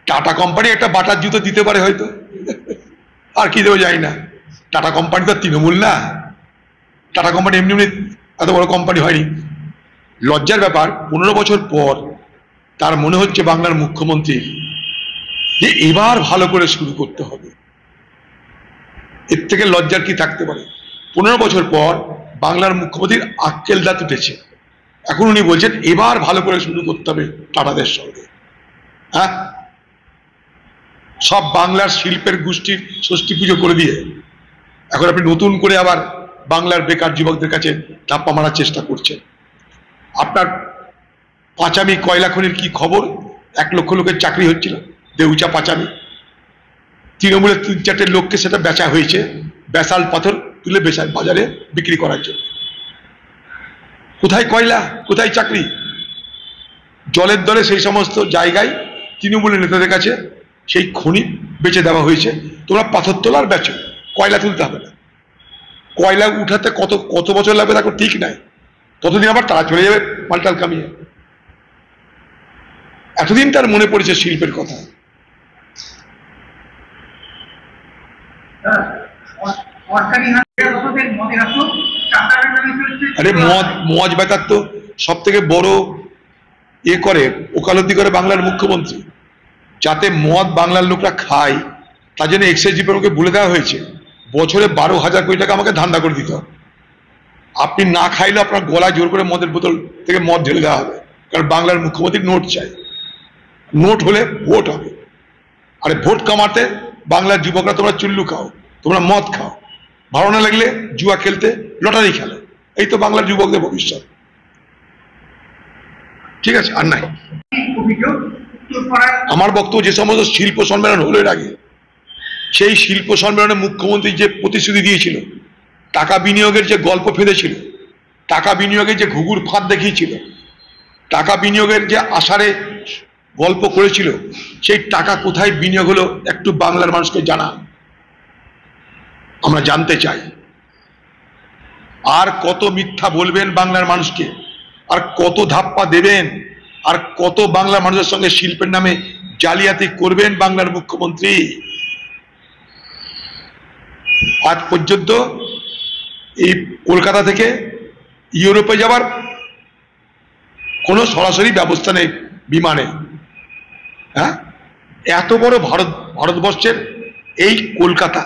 Tata company একটা butter জুতো দিতে পারে হয়তো, আর কি দেবো জানি না। টাটা কোম্পানি তো তৃণমূল না, টাটা কোম্পানি এমনি এমনি এত বড় কোম্পানি হয়নি। লজ্জার ব্যাপার, 15 বছর পর তার মনে হচ্ছে বাংলার মুখ্যমন্ত্রী যে এবার ভালো করে শুরু করতে হবে। এর থেকে লজ্জার কি থাকতে পারে? 15 বছর পর বাংলার মুখ্যমন্ত্রীর আক্কেল দাঁত উঠেছে, এখন উনি বলছেন এবার ভালো করে শুরু করতে হবে টাটাদের সঙ্গে। হ্যাঁ, সব বাংলার শিল্পের গোষ্ঠীর ষষ্ঠী পুজো করে দিয়ে এখন আপনি নতুন করে আবার বাংলার বেকার যুবকদের কাছে ধাপ্পা মারার চেষ্টা করছেন। আপনার পাঁচামি কয়লা খনির কি খবর? 1 লক্ষ লোকের চাকরি হচ্ছিল, দেউচা পাঁচামি। তৃণমূলের 3-4টে লোককে সেটা বেচা হয়েছে, ব্যাসাল পাথর তুলে বাজারে বিক্রি করার জন্য। কোথায় কয়লা, কোথায় চাকরি? জলের দলে সেই সমস্ত জায়গায় তৃণমূলের নেতাদের কাছে সেই খনি বেচে দেওয়া হয়েছে, তোমরা পাথর তোলার বেচো, কয়লা তুলতে হবে না। কয়লা উঠাতে কত কত বছর লাগবে তাকে ঠিক নাই, ততদিন আবার তারা চলে যাবে পাল্টাল কামিয়ে। এতদিন তার মনে পড়েছে শিল্পের কথা। আরে মদ বেতার তো সব থেকে বড় করে ওকালতি করে বাংলার মুখ্যমন্ত্রী, যাতে মদ বাংলার লোকরা খায় তার জন্য এক্সাইজ ডিপার্টমেন্টকে বলে দেওয়া হয়েছে বছরে 12,000 কোটি টাকা আমাকে ধান্দা করে দিতে হবে। আপনি না খাইলে আপনার গলায় জোর করে মদের বোতল থেকে মদ ঢেলে দেওয়া হবে, কারণ বাংলার মুখ্যমন্ত্রী নোট চাই। নোট হলে ভোট হবে, আরে ভোট কামাতে বাংলার যুবকরা তোমরা চুল্লু খাও, তোমরা মদ খাও, ভালো না লাগলে জুয়া খেলতে লটারি খেলো, এই তো বাংলার যুবকদের ভবিষ্যৎ। ঠিক আছে, আর নাই আমার বক্তব্য। যে সমস্ত শিল্প সম্মেলন হলো এর আগে, সেই শিল্প সম্মেলনে মুখ্যমন্ত্রী যে প্রতিশ্রুতি দিয়েছিল, টাকা বিনিয়োগের যে গল্প ফেলেছিল, টাকা বিনিয়োগের যে ঘুঘুর ফাঁদ দেখিয়েছিল, টাকা বিনিয়োগের যে আষাঢ়ে গল্প করেছিল, সেই টাকা কোথায় বিনিয়োগ হলো একটু বাংলার মানুষকে জানা, আমরা জানতে চাই। আর কত মিথ্যা বলবেন বাংলার মানুষকে, আর কত ধাপ্পা দেবেন, আর কত বাংলার মানুষের সঙ্গে শিল্পের নামে জালিয়াতি করবেন বাংলার মুখ্যমন্ত্রী? আজ পর্যন্ত এই কলকাতা থেকে ইউরোপে যাওয়ার কোনো সরাসরি ব্যবস্থা নেই বিমানে। হ্যাঁ, এত বড় ভারতবর্ষের এই কলকাতা,